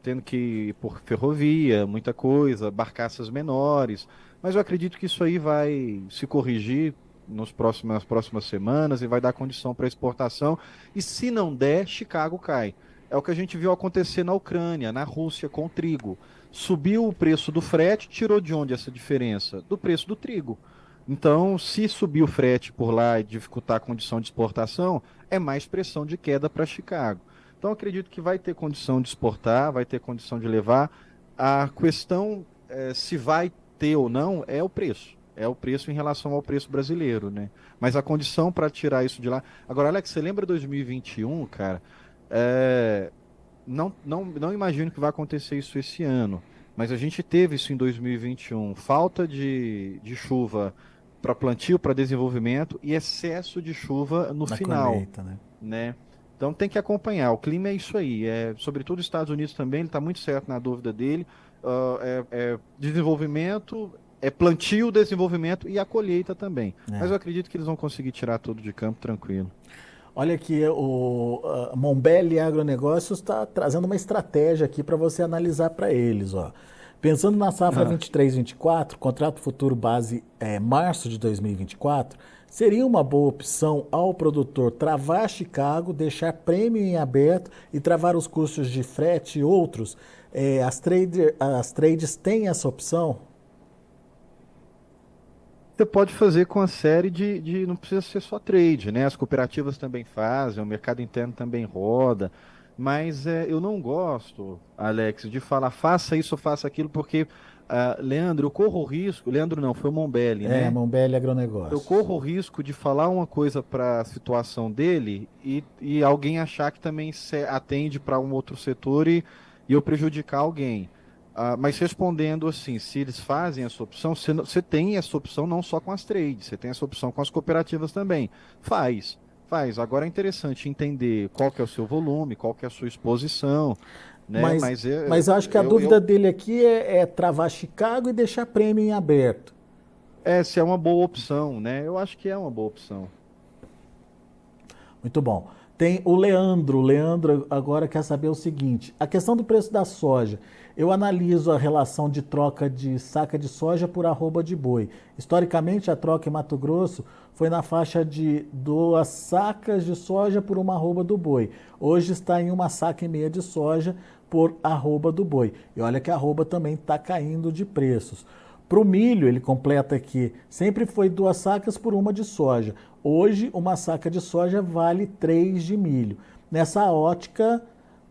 Tendo que ir por ferrovia, muita coisa, barcaças menores. Mas eu acredito que isso aí vai se corrigir nas próximas semanas e vai dar condição para exportação. E se não der, Chicago cai. É o que a gente viu acontecer na Ucrânia, na Rússia, com o trigo. Subiu o preço do frete, tirou de onde essa diferença? Do preço do trigo. Então, se subir o frete por lá e dificultar a condição de exportação, é mais pressão de queda para Chicago. Então, acredito que vai ter condição de exportar, vai ter condição de levar. A questão, se vai ter ou não, é o preço. É o preço em relação ao preço brasileiro, né? Mas a condição para tirar isso de lá. Agora, Alex, você lembra 2021, cara? Não imagino que vai acontecer isso esse ano. Mas a gente teve isso em 2021. Falta de chuva para plantio, para desenvolvimento e excesso de chuva no Na final, colheita, né? né? Então tem que acompanhar. O clima é isso aí. Sobretudo os Estados Unidos também, ele está muito certo na dúvida dele. Desenvolvimento, plantio, desenvolvimento e a colheita também. Mas É. eu acredito que eles vão conseguir tirar tudo de campo tranquilo. Olha aqui, o Mombelli Agronegócios está trazendo uma estratégia aqui para você analisar para eles, ó. Pensando na safra Ah, 23-24, contrato futuro base é março de 2024, seria uma boa opção ao produtor travar Chicago, deixar prêmio em aberto e travar os custos de frete e outros. As trades têm essa opção? você pode fazer com a série não precisa ser só trade, né? As cooperativas também fazem, o mercado interno também roda, mas eu não gosto, Alex, de falar faça isso ou faça aquilo, porque, Leandro, eu corro o risco, Leandro não, foi o Mombelli, É, né? Mombelli Eu Agronegócios. corro o risco de falar uma coisa para a situação dele e alguém achar que também atende para um outro setor e eu prejudicar alguém. Mas respondendo assim, se eles fazem essa opção, você tem essa opção não só com as trades, você tem essa opção com as cooperativas também. Faz, faz. Agora é interessante entender qual que é o seu volume, qual que é a sua exposição, né? Mas, Mas mas acho que a dúvida dele aqui é travar Chicago e deixar prêmio em aberto. se é uma boa opção, né? Eu acho que é uma boa opção. Muito bom. Tem o Leandro. O Leandro agora quer saber o seguinte: a questão do preço da soja. Eu analiso a relação de troca de saca de soja por arroba de boi. Historicamente, a troca em Mato Grosso foi na faixa de 2 sacas de soja por uma arroba do boi. Hoje está em 1,5 saca de soja por arroba do boi. E olha que a arroba também está caindo de preços. Para o milho, ele completa aqui, sempre foi 2 sacas por uma de soja. Hoje, 1 saca de soja vale 3 de milho. Nessa ótica,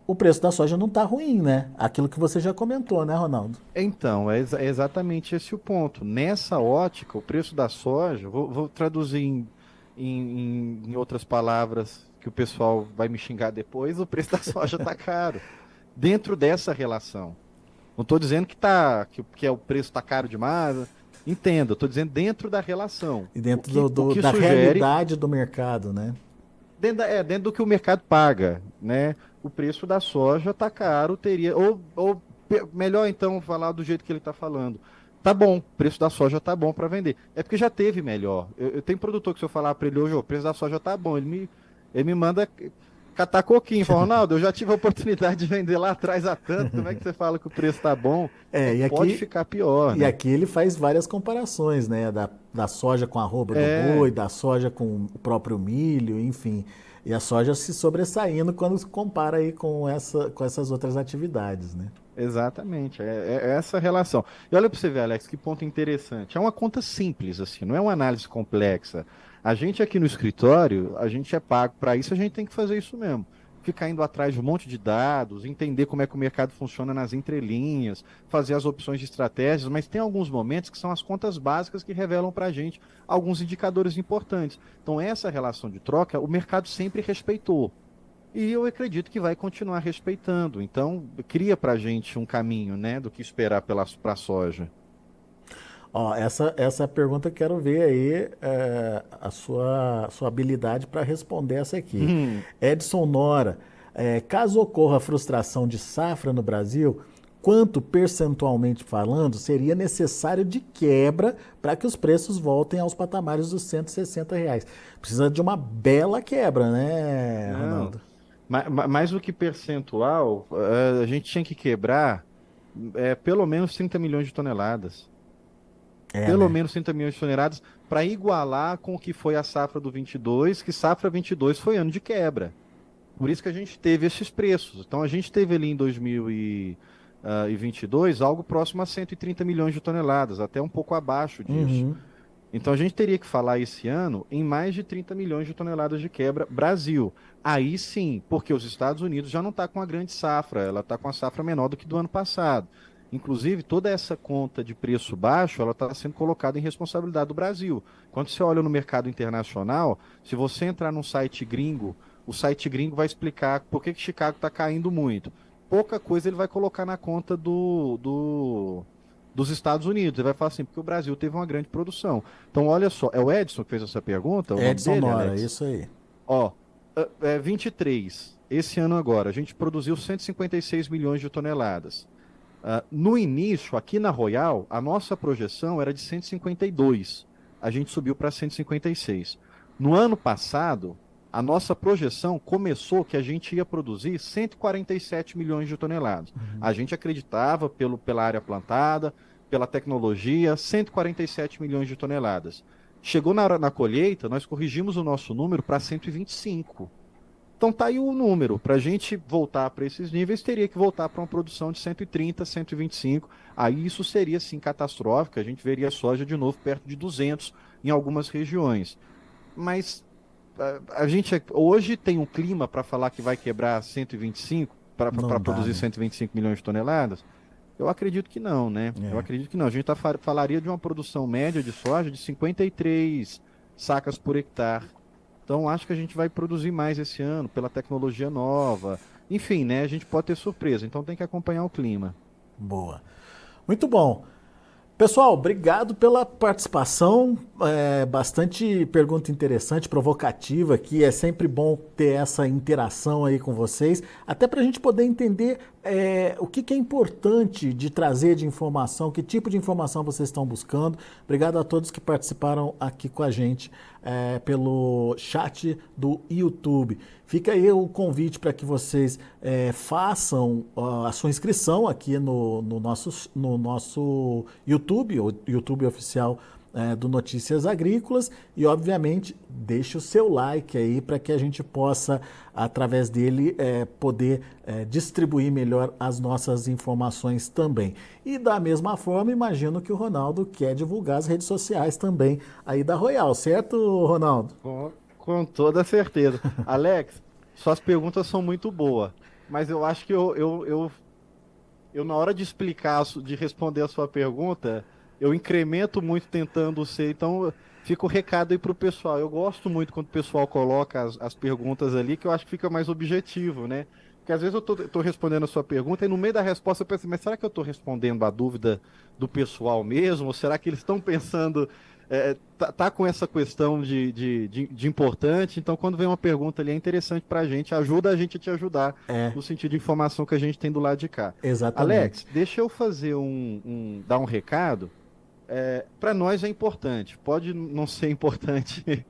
o preço da soja não está ruim, né? Aquilo que você já comentou, né, Ronaldo? Então, é exatamente esse o ponto. Nessa ótica, o preço da soja, vou traduzir em outras palavras que o pessoal vai me xingar depois, o preço da soja está caro. Dentro dessa relação. Não estou dizendo que o preço está caro demais. Entenda, estou dizendo dentro da relação. E O dentro que, o que da sugere, realidade do mercado, né? dentro do que o mercado paga, né? O preço da soja está caro, teria. Melhor então falar do jeito que ele está falando. Tá bom, o preço da soja tá bom para vender. É porque já teve melhor. Eu tenho produtor que se eu falar para ele hoje, "Ô, o preço da soja tá bom, ele me manda catar coquinho. Fala, Ronaldo, eu já tive a oportunidade de vender lá atrás há tanto, como é que você fala que o preço tá bom? É, Pode ficar pior, e né? aqui ele faz várias comparações, né? Da soja com a arroba do É, boi, da soja com o próprio milho, enfim. E a soja se sobressaindo quando se compara aí com essas outras atividades, né? exatamente. É essa relação. E olha para você ver, Alex, que ponto interessante. É uma conta simples, assim, não é uma análise complexa. A gente aqui no escritório, a gente é pago para isso, a gente tem que fazer isso mesmo. ficar indo atrás de um monte de dados, entender como é que o mercado funciona nas entrelinhas, fazer as opções de estratégias, mas tem alguns momentos que são as contas básicas que revelam para a gente alguns indicadores importantes. Então, essa relação de troca, o mercado sempre respeitou. E eu acredito que vai continuar respeitando. Então, cria para a gente um caminho, né, do que esperar para a soja. Ó, essa pergunta eu quero ver aí a sua habilidade para responder essa aqui. Edson Nora, caso ocorra frustração de safra no Brasil, quanto percentualmente falando seria necessário de quebra para que os preços voltem aos patamares dos R$ 160? Precisa de uma bela quebra, né, Não, Ronaldo? mais do que percentual, a gente tinha que quebrar pelo menos 30 milhões de toneladas. É, Pelo né? menos 30 milhões de toneladas para igualar com o que foi a safra do 22, que safra 22 foi ano de quebra. Por isso que a gente teve esses preços. Então a gente teve ali em 2022 algo próximo a 130 milhões de toneladas, até um pouco abaixo disso. Uhum. Então a gente teria que falar esse ano em mais de 30 milhões de toneladas de quebra Brasil. Aí sim, porque os Estados Unidos já não está com a grande safra, ela está com a safra menor do que do ano passado. Inclusive, toda essa conta de preço baixo, ela está sendo colocada em responsabilidade do Brasil. Quando você olha no mercado internacional, se você entrar num site gringo, o site gringo vai explicar por que Chicago está caindo muito. Pouca coisa ele vai colocar na conta dos Estados Unidos. Ele vai falar assim, porque o Brasil teve uma grande produção. Então, olha só, é o Edson que fez essa pergunta, o nome Edson dele, Nora, Alex? isso aí. Ó, 23, esse ano agora, a gente produziu 156 milhões de toneladas. No início, aqui na Royal, a nossa projeção era de 152. A gente subiu para 156. No ano passado, a nossa projeção começou que a gente ia produzir 147 milhões de toneladas. A gente acreditava pela área plantada, pela tecnologia, 147 milhões de toneladas. Chegou na colheita, nós corrigimos o nosso número para 125. Então tá aí o número. Para a gente voltar para esses níveis, teria que voltar para uma produção de 130, 125. Aí isso seria sim catastrófico. A gente veria a soja de novo perto de 200 em algumas regiões. Mas a gente hoje tem um clima para falar que vai quebrar 125 para Não dá, produzir né? 125 milhões de toneladas? Eu acredito que não, né? Eu É. acredito que não. A gente falaria de uma produção média de soja de 53 sacas por hectare. Então, acho que a gente vai produzir mais esse ano pela tecnologia nova. Enfim, né? A gente pode ter surpresa. Então, tem que acompanhar o clima. Boa. Muito bom. Pessoal, obrigado pela participação. Bastante pergunta interessante, provocativa aqui. É sempre bom ter essa interação aí com vocês, até para a gente poder entender o que é importante de trazer de informação, que tipo de informação vocês estão buscando. Obrigado a todos que participaram aqui com a gente pelo chat do YouTube. Fica aí o convite para que vocês façam a sua inscrição aqui no nosso YouTube, o YouTube oficial do Notícias Agrícolas, e obviamente deixe o seu like aí para que a gente possa, através dele, poder distribuir melhor as nossas informações também. E da mesma forma, imagino que o Ronaldo quer divulgar as redes sociais também aí da Royal, certo, Ronaldo? Com toda certeza. Alex, suas perguntas são muito boas, mas eu acho que eu na hora de explicar, de responder a sua pergunta, eu incremento muito tentando ser. Então, fica o recado aí para o pessoal. Eu gosto muito quando o pessoal coloca as perguntas ali, que eu acho que fica mais objetivo, né? Porque às vezes eu tô respondendo a sua pergunta e no meio da resposta eu penso, mas será que eu estou respondendo a dúvida do pessoal mesmo? Ou será que eles estão pensando, tá com essa questão de importante? Então, quando vem uma pergunta ali, é interessante para ajuda a gente a te ajudar É, no sentido de informação que a gente tem do lado de cá. exatamente. Alex, deixa eu fazer dar um recado. Para nós é importante, pode não ser importante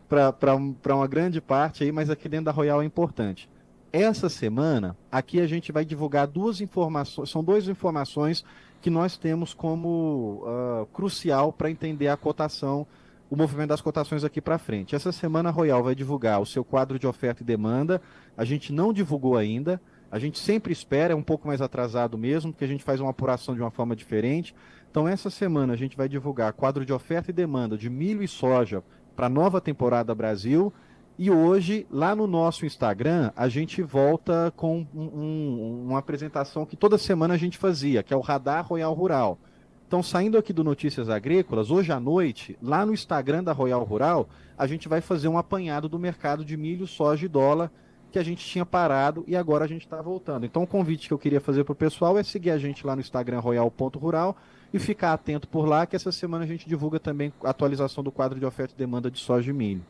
para uma grande parte aí, mas aqui dentro da Royal é importante. Essa semana, aqui a gente vai divulgar duas informações, são duas informações que nós temos como crucial para entender a cotação, o movimento das cotações aqui para frente. Essa semana a Royal vai divulgar o seu quadro de oferta e demanda, a gente não divulgou ainda, a gente sempre espera, é um pouco mais atrasado mesmo, porque a gente faz uma apuração de uma forma diferente. Então, essa semana a gente vai divulgar quadro de oferta e demanda de milho e soja para a nova temporada Brasil E hoje, lá no nosso Instagram, a gente volta com uma apresentação que toda semana a gente fazia, que é o Radar Royal Rural. Então, saindo aqui do Notícias Agrícolas, hoje à noite, lá no Instagram da Royal Rural, a gente vai fazer um apanhado do mercado de milho, soja e dólar que a gente tinha parado e agora a gente está voltando. Então, o convite que eu queria fazer para o pessoal é seguir a gente lá no Instagram royal.rural e ficar atento por lá, que essa semana a gente divulga também a atualização do quadro de oferta e demanda de soja e milho.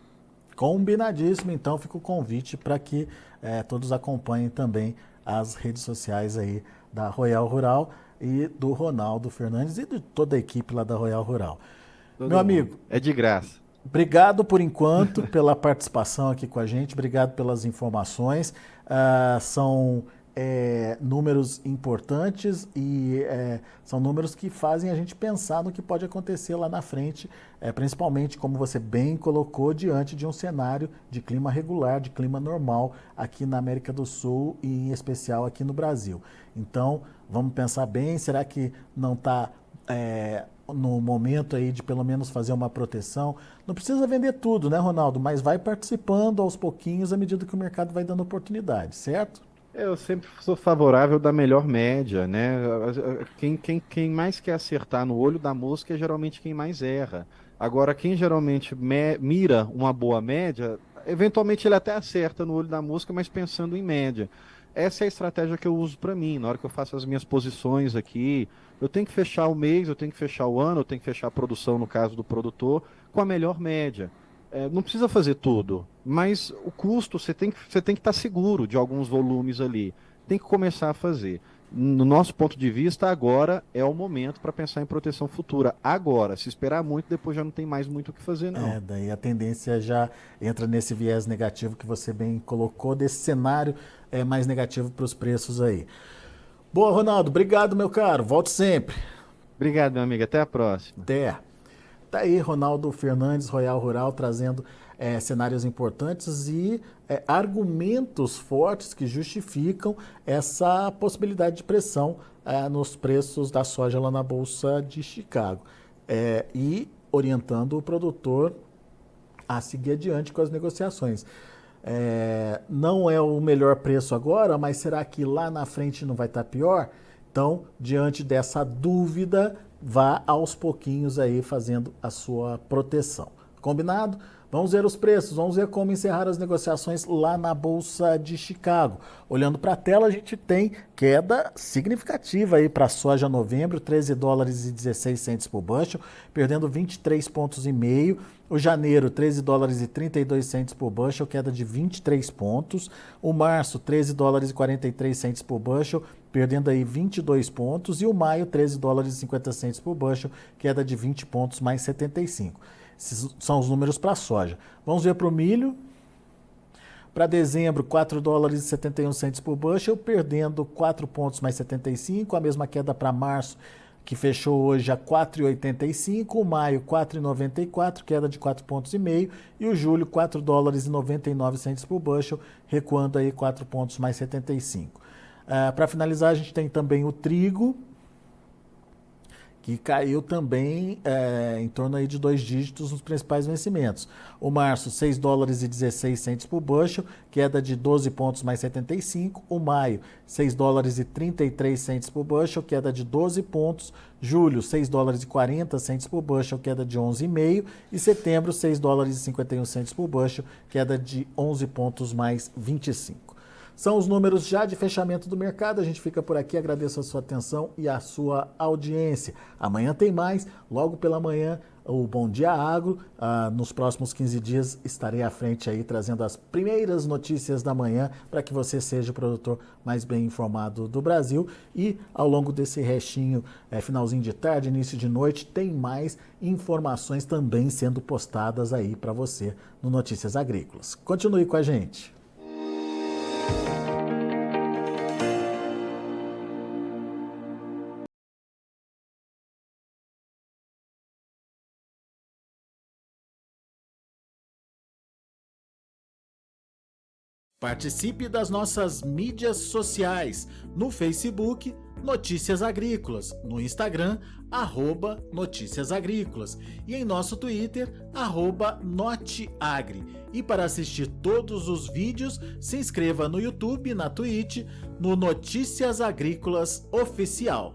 Combinadíssimo, então fica o convite para que todos acompanhem também as redes sociais aí da Royal Rural e do Ronaldo Fernandes e de toda a equipe lá da Royal Rural. Meu Todo mundo. amigo, É de graça. obrigado por enquanto pela participação aqui com a gente, obrigado pelas informações. São números importantes e são números que fazem a gente pensar no que pode acontecer lá na frente, principalmente, como você bem colocou, diante de um cenário de clima regular, de clima normal aqui na América do Sul e em especial aqui no Brasil. Então, vamos pensar bem, será que não está no momento aí de pelo menos fazer uma proteção? Não precisa vender tudo, né, Ronaldo? Mas vai participando aos pouquinhos à medida que o mercado vai dando oportunidade, certo? Eu sempre sou favorável da melhor média, né? Quem mais quer acertar no olho da mosca é geralmente quem mais erra. Agora, quem geralmente mira uma boa média, eventualmente ele até acerta no olho da mosca, mas pensando em média. Essa é a estratégia que eu uso para mim. Na hora que eu faço as minhas posições aqui, eu tenho que fechar o mês, eu tenho que fechar o ano, eu tenho que fechar a produção, no caso do produtor, com a melhor média. Não precisa fazer tudo, mas o custo você tem que estar seguro de alguns volumes ali. Tem que começar a fazer. No nosso ponto de vista, agora é o momento para pensar em proteção futura. Agora, se esperar muito, depois já não tem mais muito o que fazer, não. Daí a tendência já entra nesse viés negativo que você bem colocou, desse cenário mais negativo para os preços aí. Boa, Ronaldo, obrigado, meu caro. Volte sempre. Obrigado, meu amigo. Até a próxima. Até. Tá aí Ronaldo Fernandes, Royal Rural, trazendo cenários importantes e argumentos fortes que justificam essa possibilidade de pressão nos preços da soja lá na Bolsa de Chicago. E orientando o produtor a seguir adiante com as negociações. Não é o melhor preço agora, mas será que lá na frente não vai estar pior? Então, diante dessa dúvida, vá aos pouquinhos aí fazendo a sua proteção. Combinado? Vamos ver os preços, vamos ver como encerrar as negociações lá na Bolsa de Chicago. Olhando para a tela, a gente tem queda significativa aí para a soja novembro, 13 dólares e 16 centes por bushel, perdendo 23 pontos e meio. O janeiro, 13 dólares e 32 centes por bushel, queda de 23 pontos. O março, 13 dólares e 43 centes por bushel, perdendo aí 22 pontos. E o maio, 13 dólares e 50 centes por bushel, queda de 20 pontos mais 75. Esses são os números para a soja. Vamos ver para o milho. Para dezembro, 4 dólares e 71 centes por bushel, perdendo 4 pontos mais 75. A mesma queda para março, que fechou hoje a 4,85. O maio, 4,94, queda de 4 pontos e meio. E o julho, 4 dólares e 99 centes por bushel, recuando aí 4 pontos mais 75. Para finalizar, a gente tem também o trigo, que caiu também em torno aí de 2 dígitos nos principais vencimentos. O março, 6 dólares e 16 centes por bushel, queda de 12 pontos mais 75. O maio, 6 dólares e 33 centes por bushel, queda de 12 pontos. Julho, 6 dólares e 40 centes por bushel, queda de 11,5. E setembro, 6 dólares e 51 centes por bushel, queda de 11 pontos mais 25. São os números já de fechamento do mercado. A gente fica por aqui. Agradeço a sua atenção e a sua audiência. Amanhã tem mais. Logo pela manhã, o Bom Dia Agro. Nos próximos 15 dias estarei à frente aí trazendo as primeiras notícias da manhã para que você seja o produtor mais bem informado do Brasil. E ao longo desse restinho, finalzinho de tarde, início de noite, tem mais informações também sendo postadas aí para você no Notícias Agrícolas. Continue com a gente. Participe das nossas mídias sociais, no Facebook, Notícias Agrícolas, no Instagram, @Notícias Agrícolas e em nosso Twitter, @Noteagri. E para assistir todos os vídeos, se inscreva no YouTube, na Twitch, no Notícias Agrícolas Oficial.